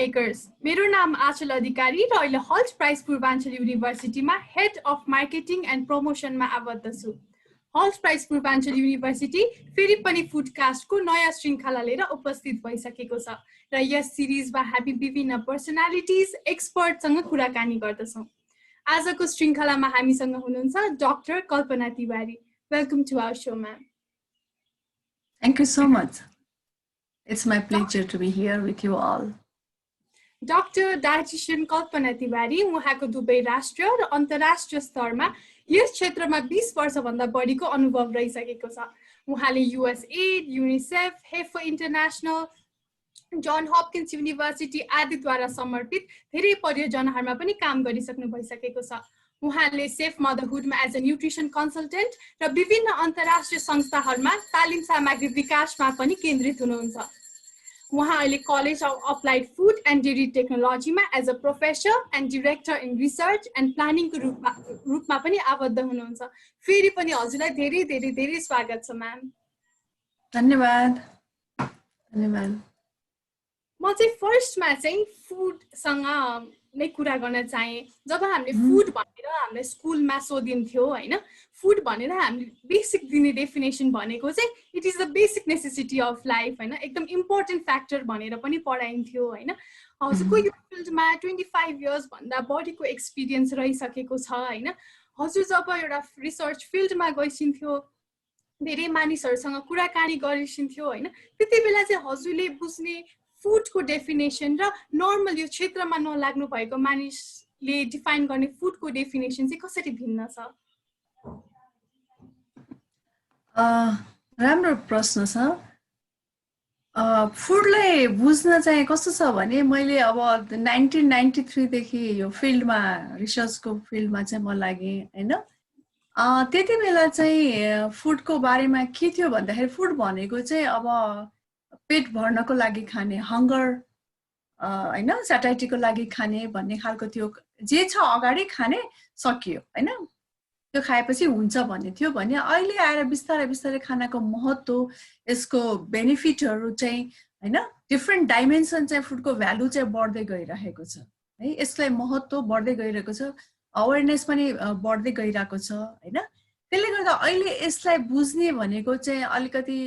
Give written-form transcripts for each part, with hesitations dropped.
Makers. मेरो नाम आचल अधिकारी र अहिले हल्ट प्राइस पूर्वाञ्चल युनिभर्सिटीमा हेड अफ मार्केटिङ एन्ड प्रमोसनमा आबद्ध छु। हल्ट प्राइस पूर्वाञ्चल युनिभर्सिटी फेरि पनि फुडकास्टको नयाँ श्रृङ्खला लिएर उपस्थित भइसकेको छ र यस सिरिजमा हामी विभिन्न पर्सनालिटिज एक्सपर्टसँग कुराकानी गर्दछौँ। आजको श्रृङ्खलामा हामीसँग हुनुहुन्छ doctor Kalpana Tiwari. Welcome to our show ma'am. Thank you so much. It's my pleasure to be here with you all. Doctor dietitian Kalpana Tiwari उहाँको दुवै राष्ट्रिय र अन्तर्राष्ट्रिय स्तरमा यस क्षेत्रमा 20 वर्षभन्दा बढीको अनुभव रहिसकेको छ। उहाँले USAID, UNICEF, हेफो इन्टरनेसनल, जन हपकिन्स युनिभर्सिटी आदिद्वारा समर्पित धेरै परियोजनाहरूमा पनि काम गरिसक्नु भइसकेको छ। उहाँले सेफ मदरहुडमा एज अ न्युट्रिसन कन्सल्टेन्ट र विभिन्न अन्तर्राष्ट्रिय संस्थाहरूमा तालिम सामग्री विकासमा पनि केन्द्रित हुनुहुन्छ। उहाँ अहिले college of applied food and dairy टेक्नोलोजीमा as a professor and director in research and प्लानिङको रूपमा पनि आबद्ध हुनुहुन्छ। फेरि पनि हजुरलाई धेरै धेरै धेरै स्वागत छ म्याम। धन्यवाद। धन्यवाद। म चाहिँ फर्स्टमा चाहिँ फुडसँग नै कुरा गर्न चाहे। जब हामीले फुड भनेर हामीलाई स्कुलमा सोधिन्थ्यो हैन, फुड भनेर हामीले बेसिक दिने डेफिनेसन भनेको चाहिँ it is the basic necessity of life हैन, एकदम इम्पोर्टेन्ट फ्याक्टर भनेर पनि पढाइन्थ्यो हैन। हजुरको यो फिल्डमा 25 इयर्स भन्दा बढीको एक्सपिरियन्स रहिसकेको छ हैन। हजुर जब एउटा रिसर्च फिल्डमा गइसिन्थ्यो, धेरै मानिसहरूसँग कुराकानी गरिसिन्थ्यो हैन, त्यति बेला चाहिँ हजुरले बुझ्ने फुडको डेफिनेसन र नर्मल यो क्षेत्रमा नलाग्नु भएको मानिसले डिफाइन गर्ने फुडको डेफिनेसन चाहिँ कसरी भिन्न छ? राम्रो प्रश्न छ। फुडलाई बुझ्न चाहिँ कस्तो छ भने मैले अब 1993 देखि यो फिल्डमा रिसर्चको फिल्डमा चाहिँ म लागेँ हैन। त्यति बेला चाहिँ फुडको बारेमा के थियो भन्दाखेरि फुड भनेको चाहिँ अब पेट भर्नको लागि खाने, हङ्गर हैन, स्याटाइटीको लागि खाने भन्ने खालको थियो। जे छ अगाडि खाने, सकियो हैन, त्यो खाएपछि हुन्छ भन्ने थियो। भने अहिले आएर बिस्तारै बिस्तारै खानाको महत्त्व, यसको बेनिफिटहरू चाहिँ हैन, डिफ्रेन्ट डाइमेन्सन चाहिँ फुडको भ्यालु चाहिँ बढ्दै गइरहेको छ है। यसलाई महत्त्व बढ्दै गइरहेको छ, अवेरनेस पनि बढ्दै गइरहेको छ हैन। त्यसले गर्दा अहिले यसलाई बुझ्ने भनेको चाहिँ अलिकति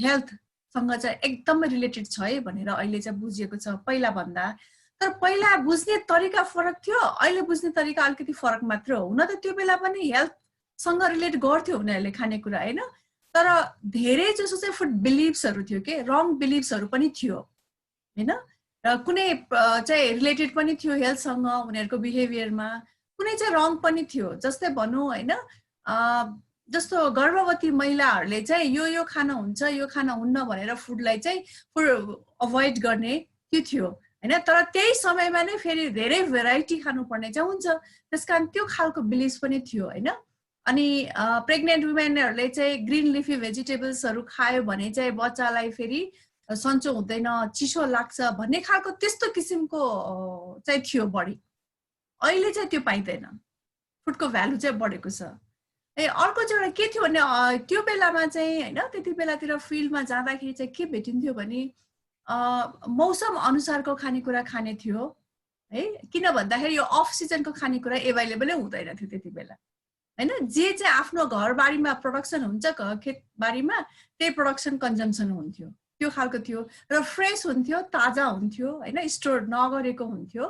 हेल्थ सँग चाहिँ एकदमै रिलेटेड छ है भनेर अहिले चाहिँ बुझिएको छ पहिला भन्दा। तर पहिला बुझ्ने तरिका फरक थियो, अहिले बुझ्ने तरिका अलिकति फरक मात्र हो। हुन त त्यो बेला पनि हेल्थसँग रिलेट गर्थ्यो उनीहरूले खानेकुरा हैन, तर धेरै जसो चाहिँ फुड बिलिभ्सहरू थियो के, रङ बिलिभ्सहरू पनि थियो हैन। र कुनै चाहिँ रिलेटेड पनि थियो हेल्थसँग, उनीहरूको बिहेभियरमा कुनै चाहिँ रङ पनि थियो। जस्तै भनौँ हैन, जस्तो गर्भवती महिलाहरूले चाहिँ यो खाना हुन्छ, यो खाना हुन्न भनेर फुडलाई चाहिँ अभोइड गर्ने त्यो थियो हैन। तर त्यही समयमा नै फेरि धेरै भेराइटी खानुपर्ने चाहिँ हुन्छ, त्यसकारण त्यो खालको बिलिभ्स पनि थियो हैन। अनि प्रेग्नेन्ट वुमेनहरूले चाहिँ ग्रिन लिफी भेजिटेबल्सहरू खायो भने चाहिँ बच्चालाई फेरि सन्चो हुँदैन, चिसो लाग्छ भन्ने खालको त्यस्तो किसिमको चाहिँ थियो बढी। अहिले चाहिँ त्यो पाइँदैन, फुडको भ्यालु चाहिँ बढेको छ। अर्को चाहिँ एउटा के थियो भने त्यो बेलामा चाहिँ हैन, त्यति बेलातिर फिल्डमा जाँदाखेरि चाहिँ के भेटिन्थ्यो भने मौसम अनुसारको खानेकुरा खाने थियो है। किन भन्दाखेरि यो अफ सिजनको खानेकुरा एभाइलेबलै हुँदैन थियो त्यति बेला हैन। जे चाहिँ आफ्नो घरबारीमा प्रोडक्सन हुन्छ, खेतबारीमा त्यही प्रोडक्सन कन्जम्सन हुन्थ्यो, त्यो खालको थियो र फ्रेस हुन्थ्यो, ताजा हुन्थ्यो हैन, स्टोर नगरेको हुन्थ्यो।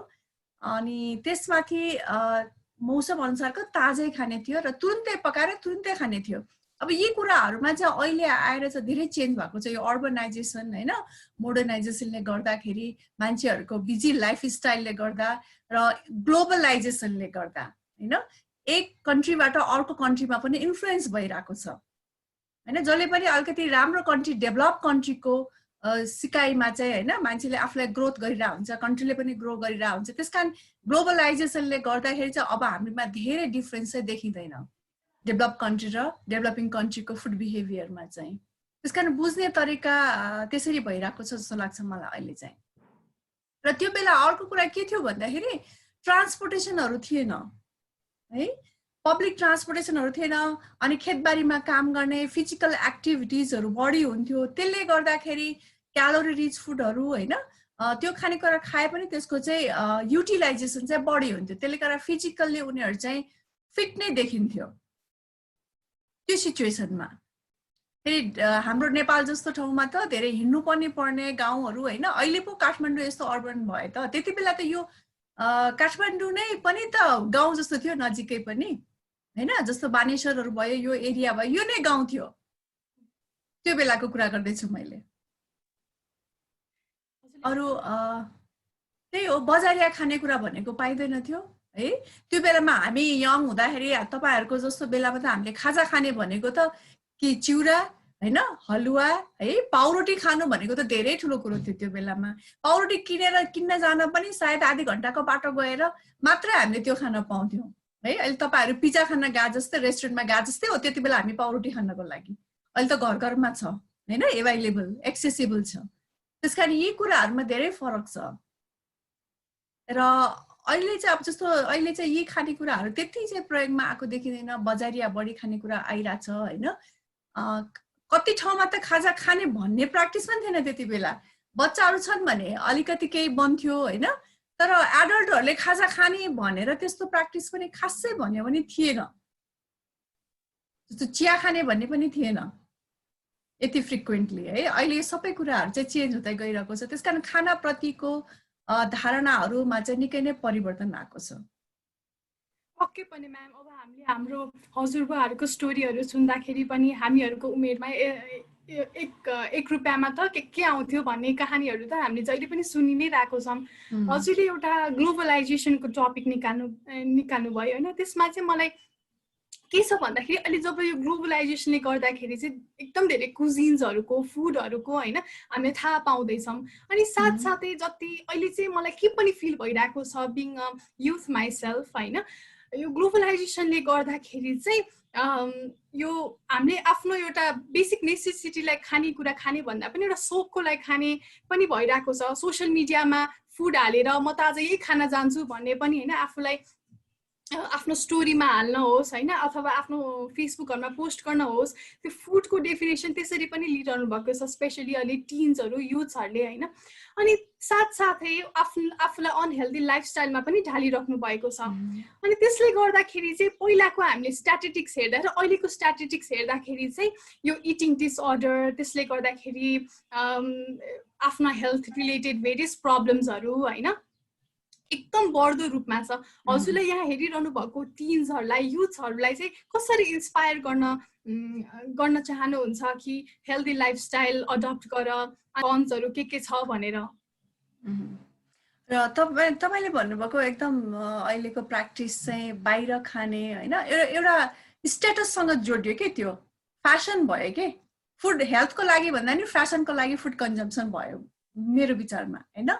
अनि त्यसमाथि मौसम अनुसारको ताजै खाने थियो र तुरुन्तै पकाएर तुरुन्तै खाने थियो। अब यी कुराहरूमा चाहिँ अहिले आएर चाहिँ धेरै चेन्ज भएको छ। यो अर्बनाइजेसन हैन, मोडर्नाइजेसनले गर्दाखेरि, मान्छेहरूको बिजी लाइफस्टाइलले गर्दा र ग्लोबलाइजेसनले गर्दा हैन, एक कन्ट्रीबाट अर्को कन्ट्रीमा पनि इन्फ्लुएन्स भइरहेको छ हैन। जसले पनि अलिकति राम्रो कन्ट्री, डेभलप कन्ट्रीको सिकाइमा चाहिँ हैन, मान्छेले आफूलाई ग्रोथ गरिरहेको हुन्छ, कन्ट्रीले पनि ग्रो गरिरहेको हुन्छ। त्यसकारण ग्लोबलाइजेसनले गर्दाखेरि चाहिँ अब हामीमा धेरै डिफरेन्स चाहिँ देखिँदैन डेभलप कन्ट्री र डेभलपिङ कन्ट्रीको फुड बिहेभियरमा चाहिँ। त्यसकारण बुझ्ने तरिका त्यसरी भइरहेको छ जस्तो लाग्छ मलाई अहिले चाहिँ। र त्यो बेला अर्को कुरा के थियो भन्दाखेरि ट्रान्सपोर्टेसनहरू थिएन है, पब्लिक ट्रान्सपोर्टेसनहरू थिएन। अनि खेतबारीमा काम गर्ने फिजिकल एक्टिभिटिजहरू बढी हुन्थ्यो, त्यसले गर्दाखेरि क्यालोरी रिच फुडहरू हैन, त्यो खानेकुरा खाए पनि त्यसको चाहिँ युटिलाइजेसन चाहिँ बढी हुन्थ्यो, त्यसले गर्दा फिजिकल्ली उनीहरू चाहिँ फिट नै देखिन्थ्यो त्यो सिचुएसनमा। फेरि हाम्रो नेपाल जस्तो ठाउँमा त धेरै हिँड्नु पनि पर्ने गाउँहरू होइन, अहिले पो काठमाडौँ यस्तो अर्बन भयो त, त्यति बेला त यो काठमाडौँ नै पनि त गाउँ जस्तो थियो नजिकै पनि होइन, जस्तो बानेश्वरहरू भयो यो एरिया भयो यो नै गाउँ थियो, त्यो बेलाको कुरा गर्दैछु मैले। अरू त्यही हो, बजारिया खानेकुरा भनेको पाइँदैन थियो है त्यो बेलामा। हामी यङ हुँदाखेरि तपाईँहरूको जस्तो बेलामा त हामीले खाजा खाने भनेको त कि चिउरा होइन, हलुवा है, पाउरोटी खानु भनेको त धेरै ठुलो कुरो थियो त्यो बेलामा। पाउरोटी किन्न जान पनि सायद आधी घन्टाको बाटो गएर मात्रै हामीले त्यो खान पाउँथ्यौँ है। अहिले तपाईँहरू पिज्जा खान गए जस्तै रेस्टुरेन्टमा गए जस्तै हो, त्यति बेला हामी पाउरोटी खानको लागि। अहिले त घर घरमा छ होइन, एभाइलेबल एक्सेसिबल छ। त्यस कारण यी कुराहरूमा धेरै फरक छ। र अहिले चाहिँ अब जस्तो अहिले चाहिँ यी खानेकुराहरू त्यति चाहिँ प्रयोगमा आएको देखिँदैन, बजारिया बढी खानेकुरा आइरहेछ होइन। कति ठाउँमा त खाजा खाने भन्ने प्र्याक्टिस पनि थिएन त्यति बेला। बच्चाहरू छन् भने अलिकति केही बन्थ्यो होइन, तर एडल्टहरूले खाजा खाने भनेर त्यस्तो प्र्याक्टिस पनि खासै भन्यो भने थिएन। जस्तो चिया खाने भन्ने पनि थिएन यति फ्रिक्वेन्टली है। अहिले सबै कुराहरू चाहिँ चेन्ज हुँदै गइरहेको छ, त्यस कारण खानाप्रतिको धारणाहरूमा चाहिँ निकै नै परिवर्तन आएको छ। पक्कै पनि म्याम, अब हामीले हाम्रो हजुरबाहरूको स्टोरीहरू सुन्दाखेरि पनि हामीहरूको उमेरमा एक रुपियाँमा त के आउँथ्यो भन्ने कहानीहरू त हामीले जहिले पनि सुनि नै रहेको छौँ। हजुरले एउटा ग्लोबलाइजेसनको टपिक निकाल्नु भयो होइन, त्यसमा चाहिँ मलाई के छ भन्दाखेरि अहिले जब यो ग्लोबलाइजेसनले गर्दाखेरि चाहिँ एकदम धेरै कुजिन्सहरूको फुडहरूको होइन हामीले थाहा पाउँदैछौँ। अनि साथसाथै जति अहिले चाहिँ मलाई के पनि फिल भइरहेको छ बिङ अ युथ माइसेल्फ होइन, यो ग्लोबलाइजेसनले गर्दाखेरि चाहिँ यो हामीले आफ्नो एउटा बेसिक नेसेसिटीलाई खानेकुरा खाने भन्दा पनि एउटा सोखको लागि खाने पनि भइरहेको छ। सोसियल मिडियामा फुड हालेर म त आज यही खान जान्छु भन्ने पनि होइन, आफूलाई आफ्नो स्टोरीमा हाल्न होस् होइन, अथवा आफ्नो फेसबुकहरूमा पोस्ट गर्न होस्, त्यो फुडको डेफिनेसन त्यसरी पनि लिइरहनु भएको छ, स्पेसली अहिले टिन्सहरू युथहरूले होइन। अनि साथसाथै आफूलाई अनहेल्दी लाइफस्टाइलमा पनि ढालिराख्नु भएको छ। अनि त्यसले गर्दाखेरि चाहिँ पहिलाको हामीले स्ट्याटिस्टिक्स हेर्दा र अहिलेको स्ट्याटिस्टिक्स हेर्दाखेरि चाहिँ यो इटिङ डिसअर्डर, त्यसले गर्दाखेरि आफ्ना हेल्थ रिलेटेड भेरियस प्रब्लम्सहरू होइन एकदम बढ्दो रूपमा छ। हजुरले यहाँ हेरिरहनु भएको टिन्सहरूलाई युथहरूलाई चाहिँ कसरी इन्सपायर गर्न चाहनुहुन्छ कि हेल्दी लाइफस्टाइल अडप्ट गर, कन्सहरू के छ भनेर? र तपाईँले भन्नुभएको एकदम अहिलेको प्र्याक्टिस चाहिँ बाहिर खाने होइन एउटा स्टेटससँग जोडियो कि त्यो फ्यासन भयो कि फुड हेल्थको लागि भन्दा नि फ्यासनको लागि फुड कन्जम्सन भयो मेरो विचारमा होइन।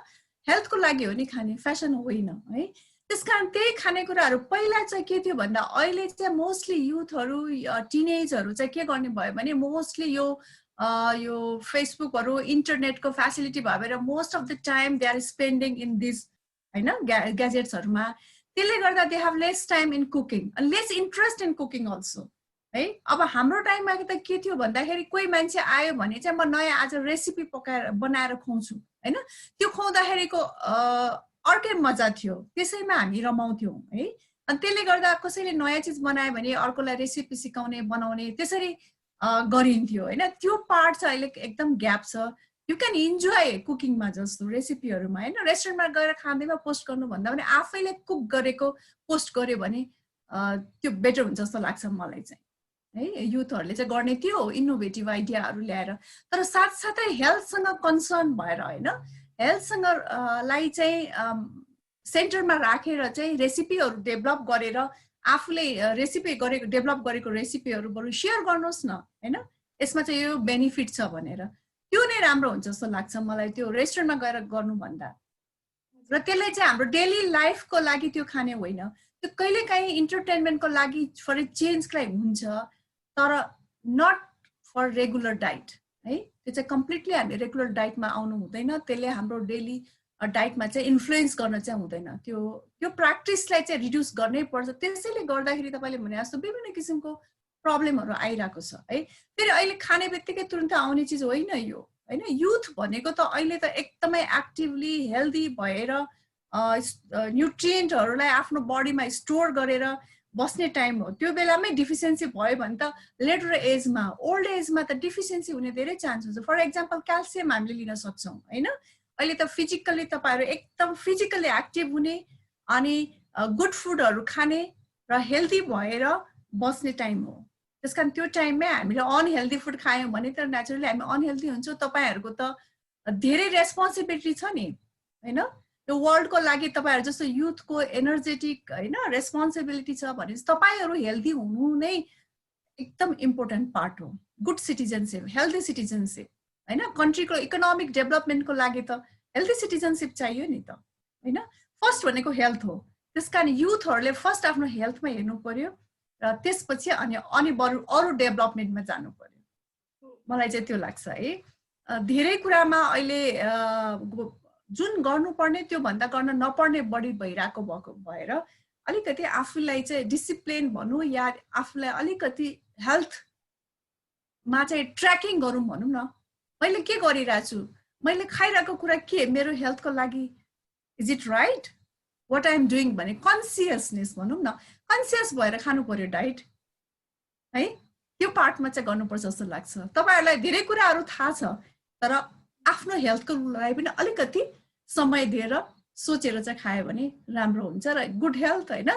हेल्थको लागि हो नि खाने, फ्यासन होइन है। त्यस कारण त्यही खानेकुराहरू पहिला चाहिँ के थियो भन्दा अहिले चाहिँ मोस्टली युथहरू टिनेजहरू चाहिँ के गर्ने भयो भने मोस्टली यो फेसबुकहरू इन्टरनेटको फेसिलिटी भएर most of the time they are spending in this होइन ग्याजेट्सहरूमा। त्यसले गर्दा they have less time in cooking, less interest in cooking also है। अब हाम्रो टाइममा त के थियो भन्दाखेरि कोही मान्छे आयो भने चाहिँ म नयाँ आज रेसिपी बनाएर खुवाउँछु होइन, त्यो खुवाउँदाखेरिको अर्कै मजा थियो, त्यसैमा हामी रमाउँथ्यौँ है। अनि त्यसले गर्दा कसैले नयाँ चिज बनायो भने अर्कोलाई रेसिपी सिकाउने बनाउने त्यसरी गरिन्थ्यो होइन। त्यो पार्ट चाहिँ अहिले एकदम ग्याप छ। यु क्यान इन्जोय कुकिङमा जस्तो रेसिपीहरूमा होइन, रेस्टुरेन्टमा गएर खाँदैमा पोस्ट गर्नुभन्दा पनि आफैले कुक गरेको पोस्ट गर्यो भने त्यो बेटर हुन्छ जस्तो लाग्छ मलाई चाहिँ है। युथहरूले चाहिँ गर्ने त्यो इनोभेटिभ आइडियाहरू ल्याएर, तर साथसाथै हेल्थसँग कन्सर्न भएर होइन, हेल्थसँग लाई चाहिँ सेन्टरमा राखेर चाहिँ रेसिपीहरू डेभलप गरेर आफूले डेभलप गरेको रेसिपीहरू बरु सेयर गर्नुहोस् न होइन, यसमा चाहिँ यो बेनिफिट छ भनेर, त्यो नै राम्रो हुन्छ जस्तो लाग्छ मलाई त्यो रेस्टुरेन्टमा गएर गर्नुभन्दा। र त्यसलाई चाहिँ हाम्रो डेली लाइफको लागि त्यो खाने होइन, त्यो कहिलेकाहीँ इन्टरटेनमेन्टको लागि फर ए चेन्जको लागि हुन्छ, तर नट फर रेगुलर डाइट है। त्यो चाहिँ कम्प्लिटली हामी रेगुलर डाइटमा आउनु हुँदैन, त्यसले हाम्रो डेली डाइटमा चाहिँ इन्फ्लुएन्स गर्न चाहिँ हुँदैन, त्यो प्र्याक्टिसलाई चाहिँ रिड्युस गर्नै पर्छ। त्यसैले गर्दाखेरि तपाईँले भने जस्तो विभिन्न किसिमको प्रब्लमहरू आइरहेको छ है। फेरि अहिले खाने बित्तिकै तुरुन्त आउने चिज होइन यो हैन युथ भनेको त अहिले त एकदमै एक्टिभली हेल्दी भएर न्युट्रिएन्टहरूलाई आफ्नो बडीमा स्टोर गरेर बस्ने टाइम हो त्यो बेलामै डिफिसियन्सी भयो भने त लेटर एजमा ओल्ड एजमा त डिफिसियन्सी हुने धेरै चान्स हुन्छ फर एक्जाम्पल क्याल्सियम हामीले लिन सक्छौँ हैन अहिले त फिजिकली तपाईहरु एकदम फिजिकली एक्टिभ हुने अनि गुड फुडहरु खाने र हेल्दी भएर बस्ने टाइम हो त्यसकारण त्यो टाइममै हामीले अनहेल्दी फुड खायौं भने त नेचुरली हामी अनहेल्दी हुन्छौं तपाईहरुको त धेरै रेस्पोन्सिबिलिटी छ नि हैन यो वर्ल्डको लागि तपाईहरु जस्तो युथको एनर्जेटिक हैन रेस्पोन्सिबिलिटी छ भने तपाईहरु हेल्दी हुनु नै एकदम इम्पोर्टेन्ट पार्ट हो गुड सिटिजनशिप हेल्दी सिटिजनशिप हैन कन्ट्रीको इकोनोमिक डेभलपमेन्टको लागि त हेल्दी सिटिजनशिप चाहियो नि त हैन फर्स्ट भनेको हेल्थ हो त्यसकारण युथहरुले फर्स्ट आफ्नो हेल्थमा हेर्नु पर्यो र त्यसपछि अनि अरु डेभलपमेन्टमा जानु पर्यो मलाई चाहिँ त्यो लाग्छ है धेरै कुरामा अहिले जुन गर्नुपर्ने त्यो भन्दा गर्न नपर्ने बढी भइराको भएर अलिकति आफूलाई चाहिँ डिसिप्लिन भनौं या आफूलाई अलिकति हेल्थमा चाहिँ ट्र्याकिङ गरौँ भनौं न मैले के गरिरहेको छु मैले खाइरहेको कुरा के मेरो हेल्थको लागि is it right what I am doing भने कन्सियसनेस भनौं न कन्सियस भएर खानु पर्यो डाइट है त्यो पार्टमा चाहिँ गर्नुपर्छ जस्तो लाग्छ तपाईहरुलाई धेरै कुराहरु थाहा छ तर आफ्नो हेल्थको लागि पनि अलिकति समय दिएर सोचेर चाहिँ खायो भने राम्रो हुन्छ र गुड हेल्थ हैन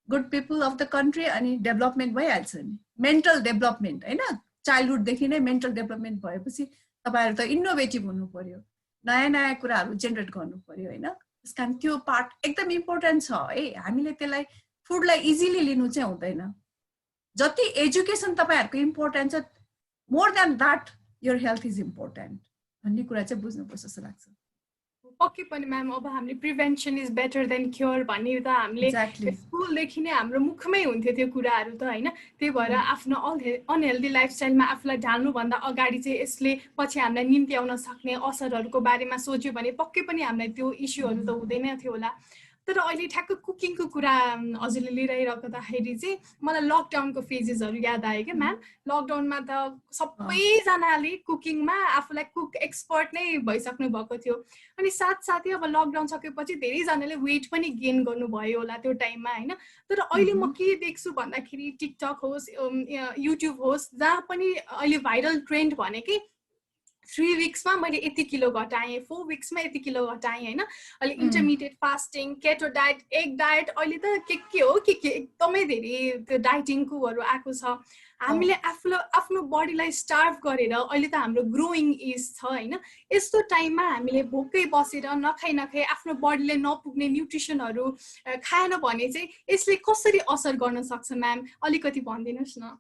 good people of the country अनि डेभलपमेन्ट भइहाल्छ नि मेन्टल डेभलपमेन्ट हैन चाइल्डहुड देखि नै मेन्टल डेभलपमेन्ट भएपछि तपाईहरु त इनोभेटिभ हुनु पर्यो नयाँ नयाँ कुराहरु जेनेरेट गर्नु पर्यो हैन त्यसकारण त्यो पार्ट एकदम इम्पोर्टेन्ट छ है हामीले त्यसलाई फुडलाई इजिली लिनु चाहिँ हुँदैन जति एजुकेसन तपाईहरुको इम्पोर्टेन्ट छ more than that your health is important भन्ने कुरा चाहिँ बुझ्नुपर्छ जस्तो लाग्छ पक्कै पनि म्याम अब हामीले prevention is better than cure भन्ने त हामीले स्कुलदेखि नै हाम्रो मुखमै हुन्थ्यो त्यो कुराहरू त हैन त्यही भएर आफ्नो अनहेल्दी लाइफस्टाइलमा आफूलाई ढाल्नुभन्दा अगाडि चाहिँ यसले पछि हामीलाई निम्ति आउन सक्ने असरहरूको बारेमा सोच्यो भने पक्कै पनि हामीलाई त्यो इस्युहरू त हुँदैन थियो होला तर अहिले ठ्याक्क कुकिङको कुरा हजुरले लिइरहेको चाहिँ मलाई लकडाउनको फेजेसहरू याद आयो क्या म्याम लकडाउनमा त सबैजनाले कुकिङमा आफूलाई कुक एक्सपर्ट नै भइसक्नु भएको थियो अनि साथसाथै अब लकडाउन सकेपछि धेरैजनाले वेट पनि गेन गर्नुभयो होला त्यो टाइममा हैन तर अहिले म के देख्छु भन्दाखेरि टिकटक होस् युट्युब होस् जहाँ पनि अहिले भाइरल ट्रेन्ड भनेकै 3 weeks में मैले यति किलो घटाएँ 4 weeks में यति किलो घटाएँ हैन अहिले इन्टरमिडिएट फास्टिङ केटो डाइट एग डाइट अहिले त के हो के एकदमै धेरै त्यो डाइटिङकोहरु आएको छ हामीले आफ्नो बडीलाई स्टार्भ गरेर अहिले त हाम्रो ग्रोइङ एज छ हैन यस्तो टाइममा हामीले भोकै बसेर नखाइ आफ्नो बडीले नपुग्ने न्युट्रिसनहरु खाएन भने चाहिँ यसले कसरी असर गर्न सक्छ म्याम अलिकति भनिदिनुस् न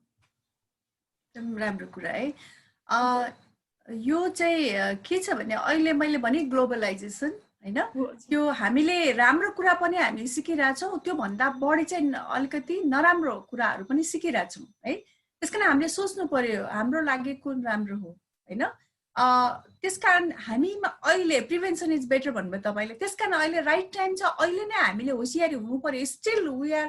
एकदम राम्रो कुरा है यो चाहिँ के छ भने अहिले मैले भने ग्लोबलाइजेसन हैन त्यो हामीले राम्रो कुरा पनि हामीले सिकिरहेछौं त्यो भन्दा बढी चाहिँ अलिकति नराम्रो कुराहरु पनि सिकिरहेछौं है त्यसकारण हामीले सोच्नु पर्यो हाम्रो लागि कुन राम्रो हो हैन त्यसकारण हामीमा अहिले प्रिभेन्सन इज बेटर भन्नुभयो तपाईले त्यसकारण अहिले राइट टाइम छ अहिले नै हामीले होशियारी हुनु पर्यो स्टिल वी आर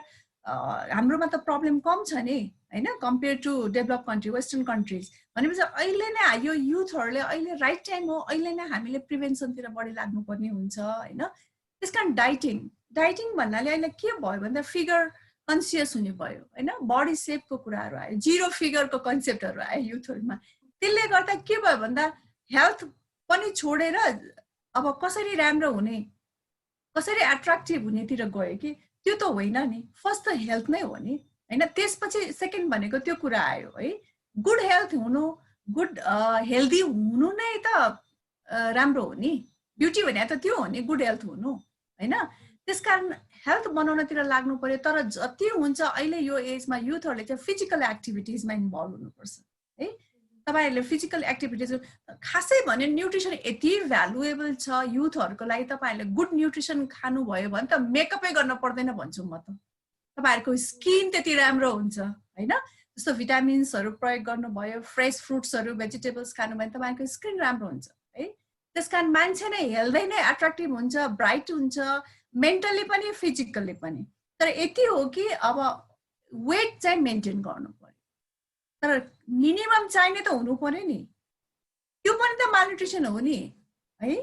हाम्रोमा त प्रब्लम कम छ नि हैन compare to develop country western countries भनेपछि अहिले नै यो युथहरुले अहिले राइट टाइम हो अहिले नै हामीले प्रिभेन्सनतिर बढी लाग्नुपर्ने हुन्छ हैन त्यसकारण डाइटिङ भन्नाले अहिले के भयो भन्दा फिगर कन्सियस हुने भयो हैन बडी शेपको कुराहरु आयो जीरो फिगरको कन्सेप्टहरु आयो युथहरुमा त्यसले गर्दा के भयो भन्दा हेल्थ पनि छोडेर अब कसरी राम्रो हुने कसरी एट्र्याक्टिभ हुनेतिर गयो कि त्यो त होइन नि फर्स्ट त हेल्थ नै हो नि हैन त्यसपछि सेकेन्ड भनेको त्यो कुरा आयो है गुड हेल्थ हुनु गुड हेल्दी हुनु नै त राम्रो हो नि ब्युटी भने त त्यो हो नि गुड हेल्थ हुनु हैन त्यसकारण हेल्थ बनाउनतिर लाग्नु पर्यो तर जति हुन्छ अहिले यो एजमा युथहरुले चाहिँ फिजिकल एक्टिभिटिजमा इन्भल्भ हुनुपर्छ है तपाईहरुले फिजिकल एक्टिभिटिज खासै भने न्युट्रिसन यति भ्यालुएबल छ युथहरुको लागि तपाईहरुले गुड न्युट्रिसन खानु भयो भने त मेकअपै गर्न पर्दैन भन्छु म त तपाईहरुको स्किन त्यति राम्रो हुन्छ हैन जस्तो भिटामिन्सहरु प्रयोग गर्नु भयो फ्रेश फ्रुट्सहरु भेजिटेबल्स खानु भयो तपाईहरुको स्किन राम्रो हुन्छ है त्यसकारण मान्छे नै हेल्दी नै एट्र्याक्टिभ हुन्छ ब्राइट हुन्छ मेन्टली पनि फिजिकली पनि तर यति हो कि अब वेट चाहिँ मेन्टेन गर्नु पर्यो तर मिनिमम चाहिने त हुनु पर्यो नि त्यो पनि त मालन्युट्रिसन हो नि है।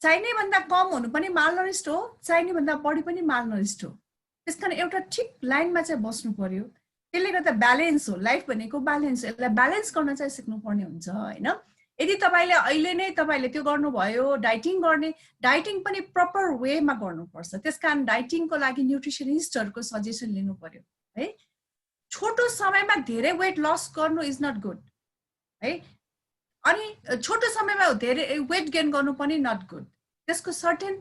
चाहिने भन्दा कम हुनु पनि मालनरिस्ट हो, चाहिने भन्दा बढी पनि मालनरिस्ट हो। त्यसकारण एउटा ठिक लाइनमा चाहिँ बस्नु पर्यो। त्यसले गर्दा ब्यालेन्स हो, लाइफ भनेको ब्यालेन्स। यसलाई ब्यालेन्स गर्न चाहिँ सिक्नुपर्ने हुन्छ होइन। यदि तपाईँले अहिले नै तपाईँले त्यो गर्नुभयो, डाइटिङ गर्ने, डाइटिङ पनि प्रपर वेमा गर्नुपर्छ। त्यसकारण डाइटिङको लागि न्युट्रिसनिस्टहरूको सजेसन लिनु पर्यो है। छोटो समयमा धेरै वेट लस गर्नु इज नट गुड है, अनि छोटो समयमा धेरै वेट गेन गर्नु पनि नट गुड। त्यसको सर्टेन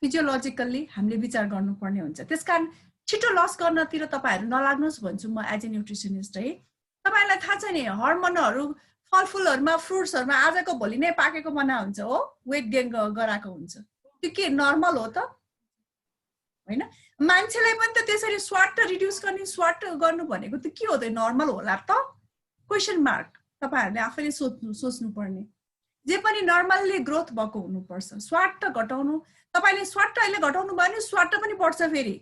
फिजियोलोजिकल्ली हामीले विचार गर्नुपर्ने हुन्छ। त्यसकारण छिटो लस गर्नतिर तपाईँहरू नलाग्नुहोस् भन्छु म एज ए न्युट्रिसनिस्ट है। तपाईँलाई थाहा छ नि, हर्मोनहरू फलफुलहरूमा, फ्रुट्सहरूमा आजको भोलि नै पाकेको बना हुन्छ हो, वेट गेन गराएको हुन्छ। त्यो के नर्मल हो त होइन? मान्छेलाई पनि त त्यसरी स्वाट रिड्युस गर्ने, स्वाट गर्नु भनेको त के हो त, नर्मल होला त? क्वेसन मार्क तपाईहरुले आफैले सोच्नु पर्ने। जे पनि नर्मल्ली ग्रोथ भएको हुनुपर्छ। स्वाट घटाउनु, तपाईले स्वाट अहिले घटाउनु भयो भने स्वाट पनि बढ्छ फेरि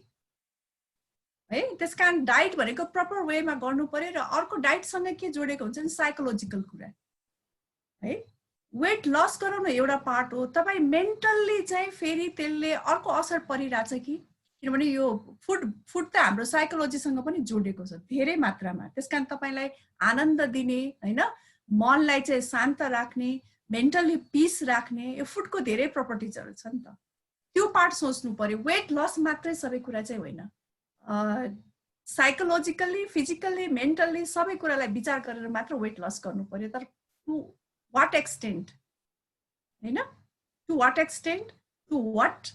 है। त्यसकारण डाइट भनेको प्रपर वेमा गर्नु पर्यो। र अर्को डाइटसँग के जोडेको हुन्छ नि, साइकोलोजिकल कुरा है। वेट लस गराउनु एउटा पार्ट हो। तपाई मेन्टल्ली चाहिँ फेरि त्यसले अर्को असर परिरहेछ कि, किनभने यो फुड त हाम्रो साइकोलोजीसँग पनि जोडेको छ धेरै मात्रामा। त्यसकारण तपाईलाई आनन्द दिने हैन, मनलाई चाहिँ शान्त राख्ने, मेन्टल्ली पिस राख्ने, यो फुडको धेरै प्रपर्टिजहरु छ नि त। त्यो पार्ट सोच्नु पर्यो। वेट लस मात्रै सबै कुरा चाहिँ होइन, साइकोलोजिकल्ली, फिजिकल्ली, मेन्टल्ली सबै कुरालाई विचार गरेर मात्र वेट लस गर्नु पर्यो। तर टु व्हाट एक्सटेन्ट हैन, to what extent, to what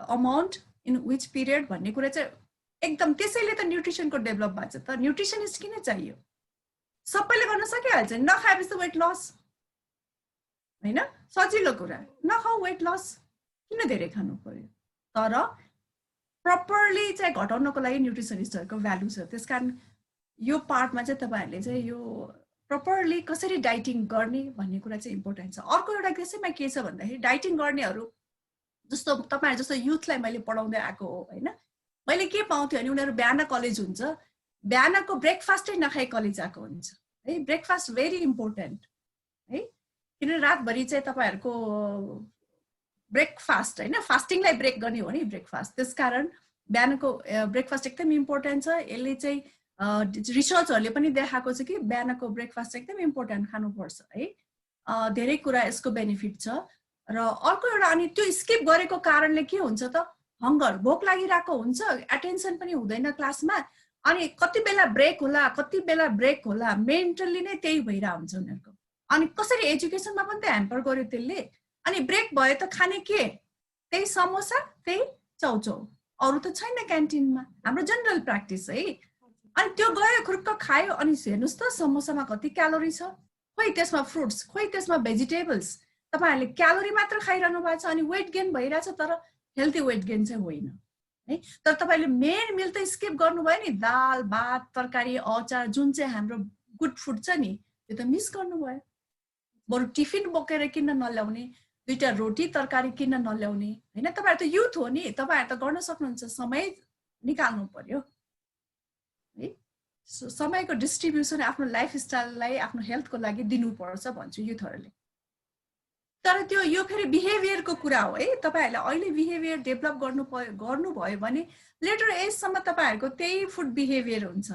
amount, in which period भन्ने कुरा चाहिँ एकदम, त्यसैले त न्युट्रिसनको डेभलप भएको छ त। न्युट्रिसनिस्ट किन चाहियो? सबैले गर्न सकिहाल्छ, नखाएपछि त वेट लस हैन, सजिलो कुरा। नखाऊ वेट लस, किन धेरै खानु पर्यो? तर प्रपरली चाहिँ घटाउनको लागि न्युट्रिसनिस्टहरुको भ्यालु छ। त्यसकारण यो पार्टमा चाहिँ तपाईहरुले चाहिँ यो प्रपरली कसरी डाइटिङ गर्ने भन्ने कुरा चाहिँ इम्पोर्टेन्ट छ। अर्को एउटा त्यसैमा के छ भन्दाखेरि, डाइटिङ गर्नेहरु जस्तो तपाईहरु जस्तो युथलाई मैले पढाउँदै आएको हो हैन, मैले के पाउँथे भने उनीहरु बिहान कलेज हुन्छ, बिहानको ब्रेकफास्टै नखाई कलेज आएको हुन्छ है। ब्रेकफास्ट भेरी इम्पोर्टेन्ट है, किनभने रातभरि चाहिँ तपाईहरुको ब्रेकफास्ट हैन, फास्टिङलाई ब्रेक गर्ने हो नि ब्रेकफास्ट। त्यसकारण बिहानको ब्रेकफास्ट एकदम इम्पोर्टेन्ट छ। यसले चाहिँ रिसर्चहरुले पनि देखाएको छ कि बिहानको ब्रेकफास्ट एकदम इम्पोर्टेन्ट खानुपर्छ है। धेरै कुरा यसको बेनिफिट छ। र अर्को एउटा, अनि त्यो स्किप गरेको कारणले के हुन्छ त, हंगर, भोक लागिरहेको हुन्छ, अटेन्सन पनि हुँदैन क्लासमा, अनि कति बेला ब्रेक होला, कति बेला ब्रेक होला, मेन्टली नै त्यही भइरहेको हुन्छ उनीहरुको। अनि कसरी एजुकेसनमा पनि त ह्याम्पर गर्यो त्यसले। अनि ब्रेक भयो त खाने के, त्यही समोसा, त्यही चाउचाउ, अरु त छैन क्यान्टिनमा। हाम्रो जनरल प्र्याक्टिस है। अनि त्यो गयो, खुर्क खायो, अनि हेर्नुस् त समोसामा कति क्यालोरी छ, खोइ त्यसमा फ्रुट्स, खोइ त्यसमा भेजिटेबल्स। तपाईहरुले क्यालोरी मात्र खाइरहनु भएको छ, अनि वेट गेन भइरहेछ, तर हेल्दी वेट गेन चाहिँ होइन है। तर तपाईले मेन मिल त स्किप गर्नुभयो नि, दाल भात तरकारी अचार, जुन चाहिँ हाम्रो गुड फुड छ नि, त्यो त मिस गर्नुभयो। बरु टिफिन बोकेर किन नल्याउने, दुईटा रोटी तरकारी किन नल्याउने हैन। तपाईहरु त युथ हो नि, तपाईहरु त गर्न सक्नुहुन्छ, समय निकाल्नु पर्यो है। समयको डिस्ट्रिब्युसन आफ्नो लाइफस्टाइललाई, आफ्नो हेल्थको लागि दिनुपर्छ भन्छु युथहरुले। तर त्यो यो फेरि बिहेभियरको कुरा हो है। तपाईहरुले अहिले बिहेभियर डेभलप गर्नुभयो भने लेटर एजसम्म तपाईहरुको त्यही फुड बिहेभियर हुन्छ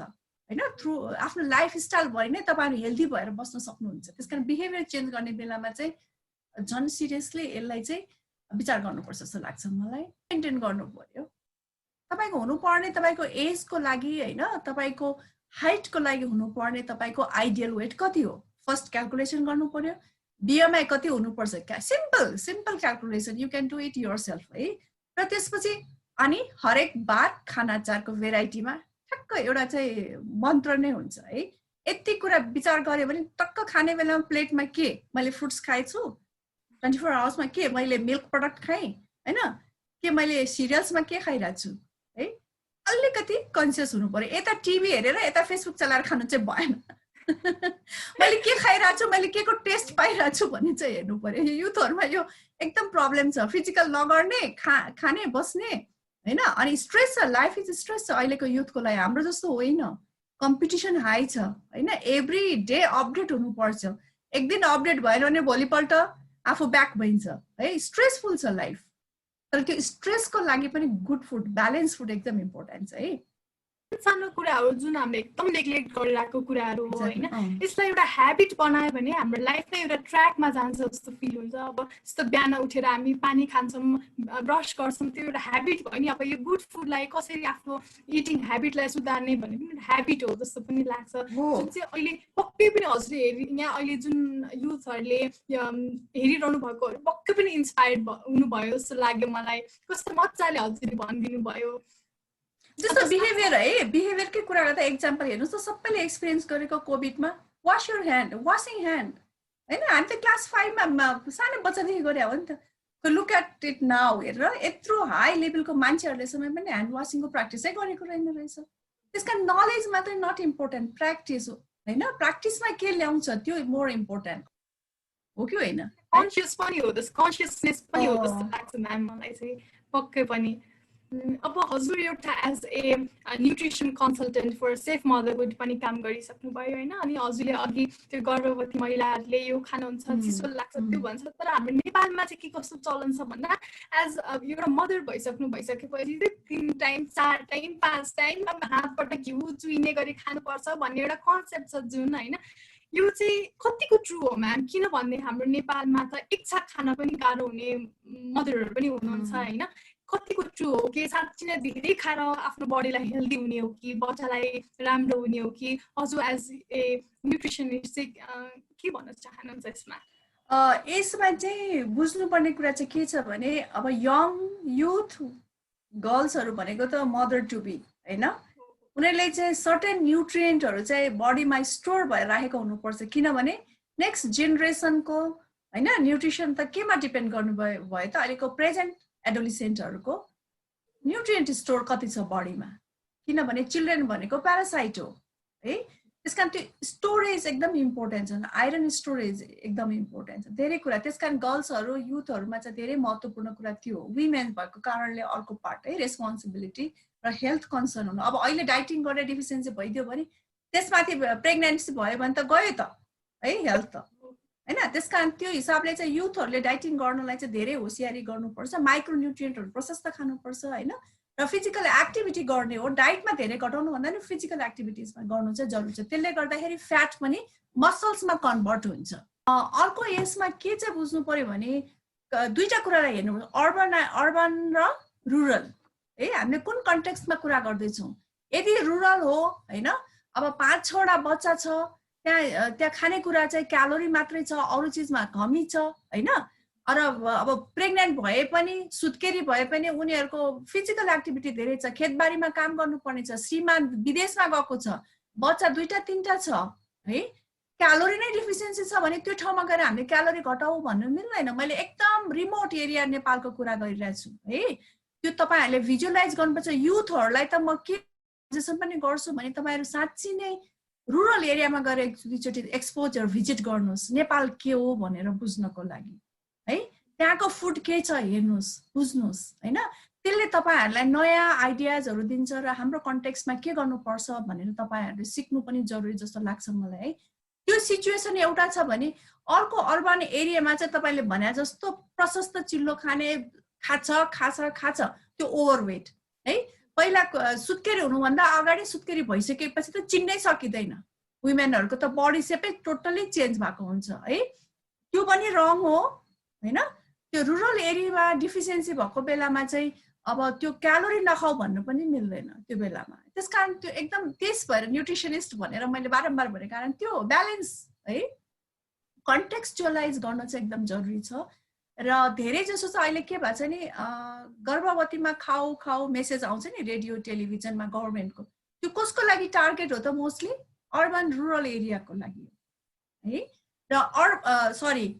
हैन। थ्रु आफ्नो लाइफस्टाइल भरि नै तपाईहरु हेल्दी भएर बस्न सक्नुहुन्छ। त्यसकारण बिहेभियर चेन्ज गर्ने बेलामा चाहिँ झन् सिरियसली यसलाई चाहिँ विचार गर्नुपर्छ जस्तो लाग्छ मलाई। मेन्टेन गर्नु पर्यो। तपाईको हुनुपर्ने, तपाईको एजको लागि हैन, तपाईको हाइटको लागि हुनुपर्ने तपाईको आइडियल वेट कति हो, फर्स्ट क्याल्कुलेसन गर्नु पर्यो। BMI कति हुनुपर्छ, simple calculation, you can do it yourself है। र त्यसपछि अनि हरेक बार खानाचारको भेराइटीमा ठक्क एउटा चाहिँ मन्त्र नै हुन्छ है। यति कुरा विचार गरे भने टक्क खाने बेलामा प्लेटमा के मैले फ्रुट्स खाएछु, 24 आवर्समा के मैले मिल्क प्रोडक्ट खाएँ हैन, के मैले सिरियल्समा के खाइरहेको छु है। अलिकति कन्सियस हुनु पर्यो। यता टिभी हेरेर यता फेसबुक चलाएर खानु चाहिँ भएन। मैले के खाइरहेको छु, मैले के को टेस्ट पाइरहेको छु भन्ने चाहिँ हेर्नु पर्यो। युथहरुमा यो एकदम प्रब्लम छ। फिजिकल नगर्ने, खाने बस्ने हैन, अनि स्ट्रेस छ, लाइफ इज स्ट्रेस छ अहिलेको युथको लागि। हाम्रो जस्तो होइन, कम्पिटिसन हाई छ हैन, एभ्री डे अपडेट हुनुपर्छ। एक दिन अपडेट भएन भने भोलिपल्ट आफू ब्याक भइन्छ है। स्ट्रेसफुल छ लाइफ, तर त्यो स्ट्रेसको लागि पनि गुड फुड, ब्यालेन्स फुड एकदम इम्पोर्टेन्ट छ है। सानो कुराहरू जुन हामीले एकदम नेग्लेक्ट गरिरहेको कुराहरू हो होइन, यसलाई एउटा ह्याबिट बनायो भने हाम्रो लाइफ नै एउटा ट्र्याकमा जान्छ जस्तो फिल हुन्छ। अब जस्तो बिहान उठेर हामी पानी खान्छौँ, ब्रस गर्छौँ, त्यो एउटा ह्याबिट भयो नि। अब यो गुड फुडलाई कसरी आफ्नो इटिङ ह्याबिटलाई सुधार्ने भन्ने पनि एउटा ह्याबिट हो जस्तो पनि लाग्छ, जुन चाहिँ अहिले पक्कै पनि हजुरले यहाँ अहिले जुन युथहरूले हेरिरहनु भएकोहरू पक्कै पनि इन्सपायर्ड हुनुभयो जस्तो लाग्यो मलाई। कस्तो मजाले हजुरले भनिदिनु भयो। जस्तो बिहेभियर है, बिहेभियरकै कुरा गर्दा एक्जाम्पल हेर्नुहोस् त, सबैले एक्सपिरियन्स गरेको कोभिडमा वास योर ह्यान्ड, वासिङ ह्यान्ड होइन। हामी त क्लास 5 मा सानो बच्चादेखि गरे हो नि त। लुक एट इट नाउ हेरेर यत्रो हाई लेभलको मान्छेहरूले समय पनि ह्यान्ड वासिङको प्र्याक्टिसै गरेको रहेन रहेछ। त्यस कारण नलेज मात्रै नट इम्पोर्टेन्ट, प्र्याक्टिस हो होइन। प्र्याक्टिसमा के ल्याउँछ त्यो मोर इम्पोर्टेन्ट हो कि होइन। कन्सियस पनि हो, कन्सियसनेस पनि हो जस्तो लाग्छ म्याम मलाई चाहिँ पक्कै पनि। अब हजुर एउटा as a nutrition consultant for safe motherhood पनि काम गरिसक्नुभयो होइन। अनि हजुरले अघि त्यो गर्भवती महिलाहरूले यो खानुहुन्छ चिसो लाग्छ त्यो भन्छ, तर हाम्रो नेपालमा चाहिँ के कस्तो चलन छ भन्दा एज एउटा मदर भइसकेपछि 3 टाइम 4 टाइम 5 टाइम हातबाट घिउ चुइने गरी खानुपर्छ भन्ने एउटा कन्सेप्ट छ जुन होइन, यो चाहिँ कतिको ट्रु हो म्याम? किनभने हाम्रो नेपालमा त एक छाक खान पनि गाह्रो हुने मदरहरू पनि हुनुहुन्छ होइन। कतिको ट्रु हो कि साँच्चै नै धेरै खाएर आफ्नो बडीलाई हेल्दी हुने हो कि बच्चालाई राम्रो हुने हो कि? हजुर एज ए न्युट्रिसनिस्ट चाहिँ के भन्न चाहनुहुन्छ यसमा? यसमा चाहिँ बुझ्नुपर्ने कुरा चाहिँ के छ भने अब यङ युथ गर्ल्सहरू भनेको त मदर टु बी होइन। उनीहरूले चाहिँ सर्टेन न्युट्रिएन्टहरू चाहिँ बडीमा स्टोर भएर राखेको हुनुपर्छ, किनभने नेक्स्ट जेनेरेसनको होइन न्युट्रिसन त केमा डिपेन्ड गर्नुभयो भयो त अहिलेको प्रेजेन्ट एडोलिसेन्टहरूको न्युट्रिएन्ट स्टोर कति छ बडीमा, किनभने चिल्ड्रेन भनेको प्यारासाइट हो है। त्यस कारण त्यो स्टोरेज एकदम इम्पोर्टेन्ट छ, आइरन स्टोरेज एकदम इम्पोर्टेन्ट छ, धेरै कुरा। त्यस कारण गर्ल्सहरू युथहरूमा चाहिँ धेरै महत्त्वपूर्ण कुरा त्यो हो। विमेन भएको कारणले अर्को पार्ट है रेस्पोन्सिबिलिटी र हेल्थ कन्सर्न हुनु। अब अहिले डाइटिङ गरेर डिफिसियन्सी भइदियो भने त्यसमाथि प्रेग्नेन्सी भयो भने त गयो त है हेल्थ त होइन। त्यस कारण त्यो हिसाबले चाहिँ युथहरूले डाइटिङ गर्नलाई चाहिँ धेरै होसियारी गर्नुपर्छ, माइक्रोन्युट्रिएन्टहरू प्रशस्त खानुपर्छ होइन, र फिजिकल एक्टिभिटी गर्ने हो। डाइटमा धेरै घटाउनु भन्दा नि फिजिकल एक्टिभिटिजमा गर्नु चाहिँ जरुरी छ। त्यसले गर्दाखेरि फ्याट पनि मसल्समा कन्भर्ट हुन्छ। अर्को यसमा के चाहिँ बुझ्नु पर्यो भने दुईटा कुरालाई हेर्नु, अर्बन र रुरल है। हामीले कुन कन्टेक्स्टमा कुरा गर्दैछौँ? यदि रुरल हो होइन, अब 5-6वटा बच्चा छ, त्यहाँ खानेकुरा चाहिँ क्यालोरी मात्रै छ, अरू चिजमा कमी छ होइन। र अब प्रेग्नेन्ट भए पनि सुत्केरी भए पनि उनीहरूको फिजिकल एक्टिभिटी धेरै छ, खेतबारीमा काम गर्नुपर्ने छ, श्रीमान विदेशमा गएको छ, बच्चा 2-3टा छ है, क्यालोरी नै डिफिसियन्सी छ भने त्यो ठाउँमा गएर हामीले क्यालोरी घटाऊ भन्नु मिल्दैन। मैले एकदम रिमोट एरिया नेपालको कुरा गरिरहेको छु है। त्यो तपाईँहरूले भिजुअलाइज गर्नुपर्छ। युथहरूलाई त म के सजेसन पनि गर्छु भने तपाईँहरू साँच्ची नै रुरल एरियामा गएर एकचोटि एक्सपोजर भिजिट गर्नुहोस्, नेपाल के हो भनेर बुझ्नको लागि है। त्यहाँको फुड के छ हेर्नुहोस्, बुझ्नुहोस् होइन। त्यसले तपाईँहरूलाई नयाँ आइडियाजहरू दिन्छ र हाम्रो कन्टेक्स्टमा के गर्नुपर्छ भनेर तपाईँहरूले सिक्नु पनि जरुरी जस्तो लाग्छ मलाई है। त्यो सिचुएसन एउटा छ भने अर्को अर्बन एरियामा चाहिँ तपाईँले भने जस्तो प्रशस्त चिल्लो खाछ त्यो ओभरवेट है। पहिला सुत्केरी हुनुभन्दा अगाडि सुत्केरी भइसकेपछि त चिन्नै सकिँदैन। वुमेनहरूको त बडी सेपै टोटल्ली चेन्ज भएको हुन्छ है। त्यो पनि रङ हो होइन। त्यो रुरल एरियामा डिफिसियन्सी भएको बेलामा चाहिँ अब त्यो क्यालोरी नखाऊ भन्नु पनि मिल्दैन त्यो बेलामा। त्यस कारण त्यो एकदम त्यस भएर न्युट्रिसनिस्ट भनेर मैले बारम्बार भने कारण त्यो ब्यालेन्स है कन्टेक्स्चुअलाइज गर्न चाहिँ एकदम जरुरी छ। र धेरै जसो चाहिँ अहिले के भएको छ नि, गर्भवतीमा खाऊ मेसेज आउँछ नि रेडियो टेलिभिजनमा गभर्मेन्टको, त्यो कसको लागि टार्गेट हो त? मोस्टली अर्बन रुरल एरियाको लागि है। र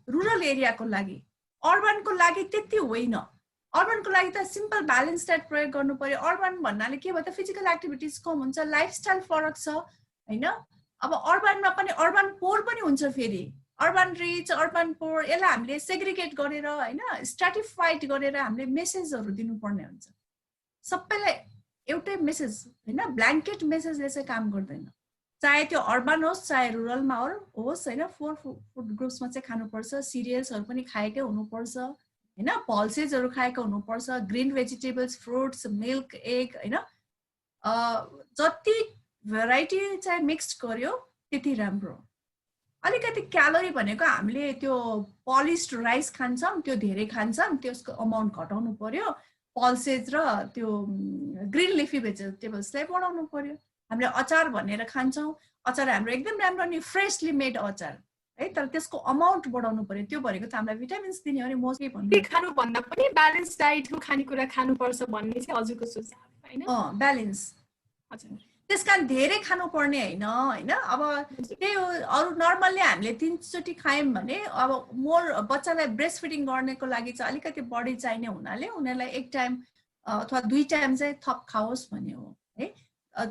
रुरल एरियाको लागि, अर्बनको लागि त्यति होइन। अर्बनको लागि त सिम्पल ब्यालेन्स डाइट प्रयोग गर्नु पर्यो। अर्बन भन्नाले के भयो त फिजिकल एक्टिभिटिज कम हुन्छ, लाइफस्टाइल फरक छ होइन। अब अर्बनमा पनि अर्बन पोर पनि हुन्छ, फेरि अर्बन रिच अर्बन पोर, यसलाई हामीले सेग्रिगेट गरेर होइन स्ट्राटिफाइड गरेर हामीले मेसेजहरू दिनुपर्ने हुन्छ। सबैलाई एउटै मेसेज होइन, ब्ल्याङ्केट मेसेजले चाहिँ काम गर्दैन। चाहे त्यो अर्बन होस् चाहे रुरलमा होस् हैन 4 फुड ग्रुप्समा चाहिँ खानुपर्छ सिरियल्सहरु पनि खाएकै हुनुपर्छ हैन पल्सेसहरु खाएकै हुनुपर्छ green vegetables fruits milk egg हैन जति भेराइटी चाहिँ मिक्स गर्यो त्यति राम्रो अलिकति क्यालोरी भनेको हामीले त्यो पलिस्ड राइस खान्छौं त्यो धेरै खान्छौं त्यसको अमाउन्ट घटाउनु पर्यो पल्सेस र त्यो ग्रीन लिफी भेजिटेबल्सलाई बढाउनु पर्यो हामीले अचार भनेर खान्छौं अचार हाम्रो एकदम राम्रो नि फ्रेशली मेड अचार है तर त्यसको अमाउन्ट बढाउनु पर्यो त्यो भनेको त हामीलाई भिटामिन्स दिने हो नि मोस्टली भन्नु खानु भन्दा पनि ब्यालेन्स डाइटको खानेकुरा खानुपर्छ भन्ने चाहिँ हजुरको सुझाव हैन ब्यालेन्स हजुर त्यसकारण धेरै खानु पर्ने हैन हैन अब त्यही हो अरु नर्मली हामीले 3 चोटी खायौं भने अब मोर बच्चालाई ब्रेस्ट फिडिङ गर्नेको लागि चाहिँ अलिकति बढी चाहिने हुनाले उनीहरुलाई एक टाइम अथवा 2 टाइम चाहिँ थप खाओस् भन्ने हो है